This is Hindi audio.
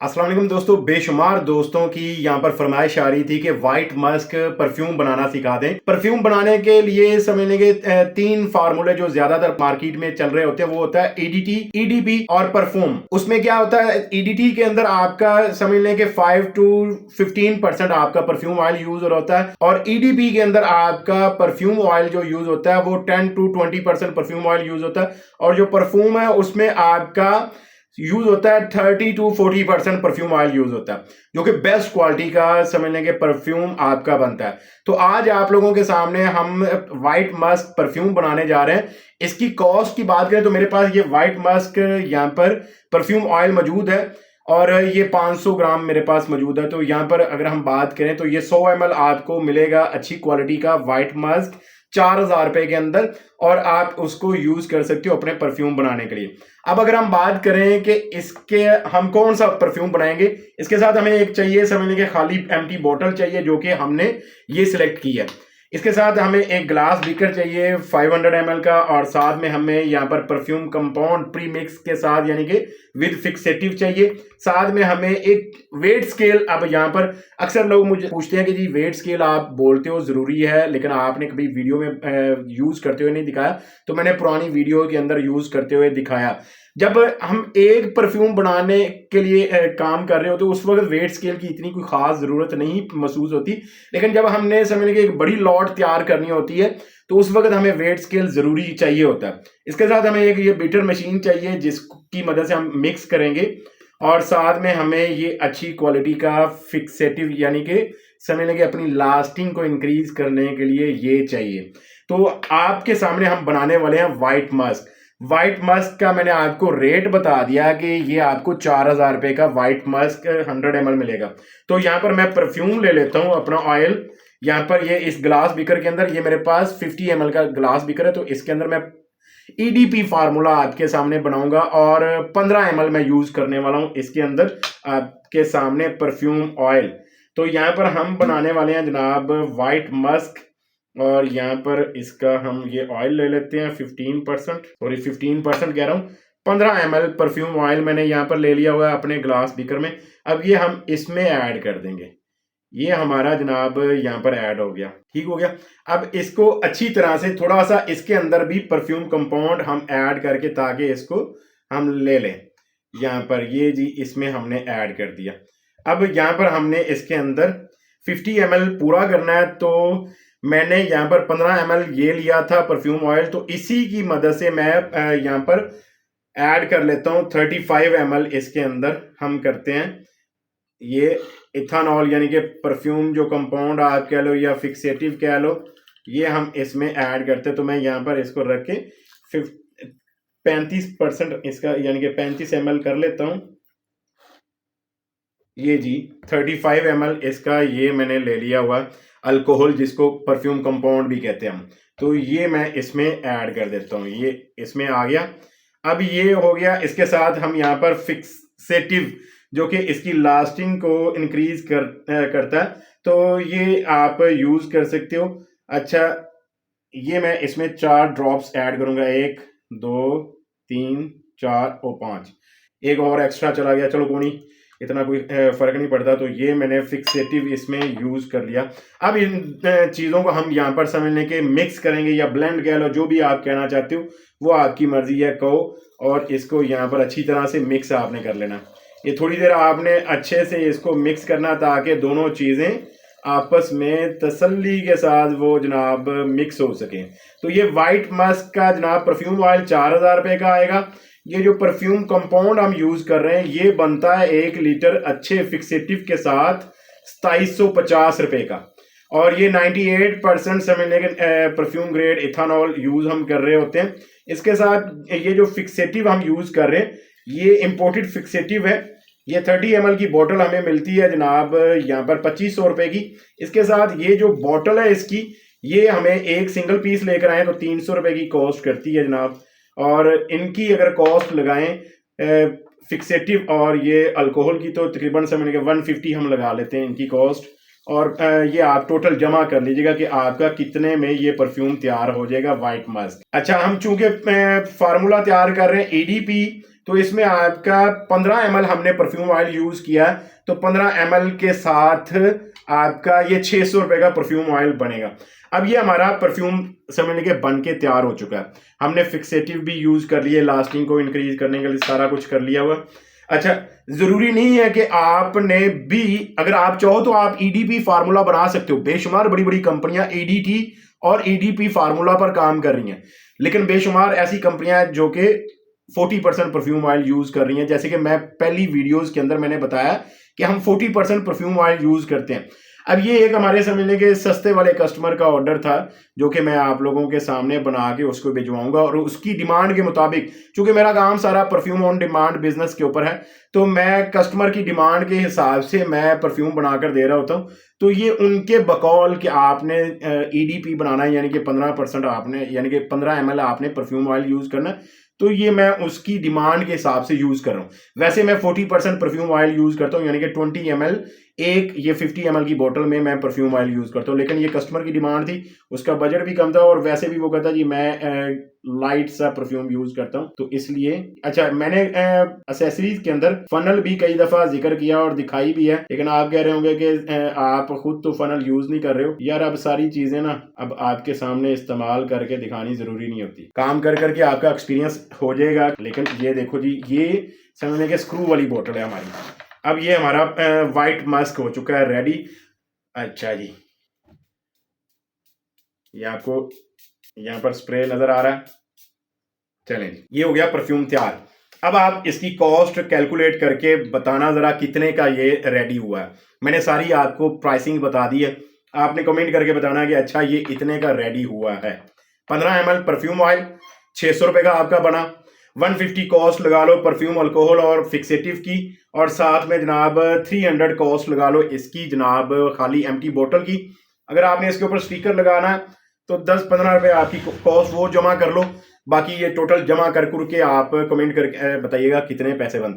अस्सलाम वालेकुम दोस्तों, बेशुमार दोस्तों की यहाँ पर फरमाइश आ रही थी कि वाइट मस्क परफ्यूम बनाना सिखा दें। परफ्यूम बनाने के लिए समझ लेंगे तीन फार्मूले जो ज्यादातर मार्केट में चल रहे होते हैं, वो होता है ईडीटी, ईडीपी और परफ्यूम। उसमें क्या होता है, ईडीटी के अंदर आपका समझ लें कि 5 to 15% आपका परफ्यूम ऑयल यूज होता है, और ईडीपी के अंदर आपका परफ्यूम ऑयल जो यूज होता है वो 10 to 20% परफ्यूम ऑयल यूज होता है, और जो परफ्यूम है उसमें आपका यूज होता है 30 to 40% परफ्यूम ऑयल यूज होता है, जो कि बेस्ट क्वालिटी का समझ लेंगे परफ्यूम आपका बनता है। तो आज आप लोगों के सामने हम वाइट मस्क परफ्यूम बनाने जा रहे हैं। इसकी कॉस्ट की बात करें तो मेरे पास ये वाइट मस्क यहाँ पर परफ्यूम ऑयल मौजूद है, और ये 500 ग्राम मेरे पास मौजूद है। तो यहाँ पर अगर हम बात करें तो ये 100 ml आपको मिलेगा अच्छी क्वालिटी का वाइट मस्क 4000 रुपए के अंदर, और आप उसको यूज कर सकते हो अपने परफ्यूम बनाने के लिए। अब अगर हम बात करें कि इसके हम कौन सा परफ्यूम बनाएंगे, इसके साथ हमें एक चाहिए समझ लीजिए खाली एम्प्टी बोतल चाहिए, जो कि हमने ये सिलेक्ट की है। इसके साथ हमें एक ग्लास बीकर चाहिए 500 ml का, और साथ में हमें यहाँ पर परफ्यूम कंपाउंड प्री मिक्स के साथ यानी कि विद फिक्सेटिव चाहिए। साथ में हमें एक वेट स्केल। अब यहाँ पर अक्सर लोग मुझे पूछते हैं कि जी वेट स्केल आप बोलते हो जरूरी है, लेकिन आपने कभी वीडियो में यूज करते हुए नहीं दिखाया, तो मैंने पुरानी वीडियो के अंदर यूज करते हुए दिखाया। जब हम एक परफ्यूम बनाने के लिए काम कर रहे होते तो उस वक्त वेट स्केल की इतनी कोई खास जरूरत नहीं महसूस होती, लेकिन जब हमने समझ के एक बड़ी लॉट तैयार करनी होती है तो उस वक्त हमें वेट स्केल जरूरी चाहिए होता है। इसके साथ हमें एक ये बीटर मशीन चाहिए जिसकी मदद से हम मिक्स करेंगे, और साथ में हमें ये अच्छी क्वालिटी का फिक्सेटिव यानी कि समझ लेंगे अपनी लास्टिंग को इंक्रीज करने के लिए ये चाहिए। तो आपके सामने हम बनाने वाले हैं वाइट मस्क। वाइट मस्क का मैंने आपको रेट बता दिया कि ये आपको 4000 रुपए का वाइट मस्क 100 ml मिलेगा। तो यहाँ पर मैं परफ्यूम ले लेता हूँ अपना ऑयल। यहाँ पर ये इस ग्लास बीकर के अंदर ये मेरे पास 50 ml का ग्लास बीकर है, तो इसके अंदर मैं ईडीपी फार्मूला आपके सामने बनाऊंगा, और 15 ml मैं यूज करने वाला हूं इसके अंदर आपके सामने परफ्यूम ऑयल। तो यहाँ पर हम बनाने वाले हैं जनाब वाइट मस्क, और यहाँ पर इसका हम ये ऑयल ले लेते हैं 15%, सॉरी 15% कह रहा हूँ, 15 ml परफ्यूम ऑयल मैंने यहाँ पर ले लिया हुआ है अपने ग्लास बीकर में। अब ये हम इसमें ऐड कर देंगे। ये हमारा जनाब यहाँ पर ऐड हो गया, ठीक हो गया। अब इसको अच्छी तरह से थोड़ा सा इसके अंदर भी परफ्यूम कंपाउंड हम ऐड करके, ताकि इसको हम ले लें। यहाँ पर ये जी इसमें हमने ऐड कर दिया। अब यहाँ पर हमने इसके अंदर 50 ml पूरा करना है, तो मैंने यहाँ पर 15 ml ये लिया था परफ्यूम ऑयल, तो इसी की मदद से मैं यहाँ पर ऐड कर लेता हूँ 35 ml। इसके अंदर हम करते हैं ये इथानॉल यानी कि परफ्यूम जो कंपाउंड आप कह लो या फिक्सेटिव कह लो, ये हम इसमें ऐड करते हैं। तो मैं यहाँ पर इसको रख के 35% इसका यानी कि 35 ml कर लेता हूँ। ये जी 35 ml इसका ये मैंने ले लिया हुआ अल्कोहल, जिसको परफ्यूम कंपाउंड भी कहते हैं हम। तो ये मैं इसमें ऐड कर देता हूँ, ये इसमें आ गया। अब ये हो गया। इसके साथ हम यहाँ पर फिक्सेटिव जो कि इसकी लास्टिंग को इंक्रीज करता है, तो ये आप यूज कर सकते हो। अच्छा, ये मैं इसमें 4 ड्रॉप्स ऐड करूंगा, 1 2 3 4 और 5। एक और एक्स्ट्रा चला गया, चलो कोई नहीं, इतना कोई फर्क नहीं पड़ता। तो ये मैंने फिक्सेटिव इसमें यूज कर लिया। अब इन चीज़ों को हम यहाँ पर समझने के मिक्स करेंगे, या ब्लेंड कह लो, जो भी आप कहना चाहते हो वो आपकी मर्जी है, कहो। और इसको यहाँ पर अच्छी तरह से मिक्स आपने कर लेना। ये थोड़ी देर आपने अच्छे से इसको मिक्स करना, ताकि दोनों चीज़ें आपस में तसल्ली के साथ वो जनाब मिक्स हो सके। तो ये वाइट मस्क का जनाब परफ्यूम ऑयल 4000 रुपये का आएगा। ये जो परफ्यूम कंपाउंड हम यूज कर रहे हैं ये बनता है 1 लीटर अच्छे फिक्सेटिव के साथ 2750 रुपये का, और ये 98% समझ लें परफ्यूम ग्रेड इथानॉल यूज हम कर रहे होते हैं। इसके साथ ये जो फिक्सेटिव हम यूज कर रहे हैं ये इंपोर्टेड फिक्सेटिव है। ये 30 ml की बोतल हमें मिलती है जनाब यहाँ पर 2500 रुपये की। इसके साथ ये जो बोतल है इसकी, ये हमें एक सिंगल पीस लेकर आए तो 300 रुपये की कॉस्ट करती है जनाब। और इनकी अगर कॉस्ट लगाएं फिक्सेटिव और ये अल्कोहल की, तो तकरीबन समझ के 150 हम लगा लेते हैं इनकी कॉस्ट। और ये आप टोटल जमा कर लीजिएगा कि आपका कितने में ये परफ्यूम तैयार हो जाएगा वाइट मस्क। अच्छा, हम चूंकि फार्मूला तैयार कर रहे हैं ईडीपी तो इसमें आपका 15 ml हमने परफ्यूम ऑयल यूज किया, तो 15 ml के साथ आपका ये 600 रुपए का परफ्यूम ऑयल बनेगा। अब ये हमारा परफ्यूम समझ लीजिए बन के तैयार हो चुका है। हमने फिक्सेटिव भी यूज कर लिए, लास्टिंग को इंक्रीज करने के लिए सारा कुछ कर लिया हुआ। अच्छा, जरूरी नहीं है कि आपने भी, अगर आप चाहो तो आप ईडीपी फार्मूला बना सकते हो। बेशुमार बड़ी बड़ी कंपनियां ईडीटी और ईडीपी फार्मूला पर काम कर रही हैं, लेकिन बेशुमार ऐसी कंपनियां जो कि 40% परफ्यूम ऑयल यूज कर रही हैं। जैसे कि मैं पहली वीडियोस के अंदर मैंने बताया कि हम 40% परफ्यूम ऑयल यूज करते हैं। अब ये एक हमारे समझने के सस्ते वाले कस्टमर का ऑर्डर था, जो कि मैं आप लोगों के सामने बना के उसको भिजवाऊंगा, और उसकी डिमांड के मुताबिक, चूंकि मेरा काम सारा परफ्यूम ऑन डिमांड बिजनेस के ऊपर है, तो मैं कस्टमर की डिमांड के हिसाब से मैं परफ्यूम बनाकर दे रहा होता हूँ। तो ये उनके बकौल कि आपने ईडीपी बनाना है, यानी कि 15% आपने, यानी कि 15 ml आपने परफ्यूम ऑयल यूज करना है, तो ये मैं उसकी डिमांड के हिसाब से यूज कर रहा हूँ। वैसे मैं 40% परफ्यूम ऑयल यूज करता हूँ, यानी कि 20 ml एक ये 50 ml की बोतल में मैं परफ्यूम ऑयल यूज करता हूँ। लेकिन ये कस्टमर की डिमांड थी, उसका बजट भी कम था, और वैसे भी वो कहता जी मैं लाइट सा परफ्यूम यूज करता हूँ, तो इसलिए। अच्छा, मैंने एसेसरीज के अंदर फनल भी कई दफा जिक्र किया और दिखाई भी है, लेकिन आप कह रहे होंगे कि आप खुद तो फनल यूज नहीं कर रहे हो। यार, अब सारी चीजें ना अब आपके सामने इस्तेमाल करके दिखानी जरूरी नहीं होती, काम कर करके आपका एक्सपीरियंस हो जाएगा। लेकिन ये देखो जी, ये समझने के स्क्रू वाली बोतल है हमारी। अब ये हमारा वाइट मस्क हो चुका है रेडी। अच्छा जी, ये आपको यहाँ पर स्प्रे नजर आ रहा है। चलें, ये हो गया परफ्यूम तैयार। अब आप इसकी कॉस्ट कैलकुलेट करके बताना जरा कितने का ये रेडी हुआ है। मैंने सारी आपको प्राइसिंग बता दी है, आपने कमेंट करके बताना कि अच्छा ये इतने का रेडी हुआ है। 15 ml परफ्यूम ऑयल 600 रुपए का आपका बना। 150 कॉस्ट लगा लो परफ्यूम अल्कोहल और फिक्सेटिव की, और साथ में जनाब 300 कॉस्ट लगा लो इसकी जनाब खाली एम्प्टी बोतल की। अगर आपने इसके ऊपर स्टिकर लगाना है तो 10-15 रुपए आपकी कॉस्ट वो जमा कर लो। बाकी ये टोटल जमा कर के आप कमेंट करके बताइएगा कितने पैसे बनते हैं।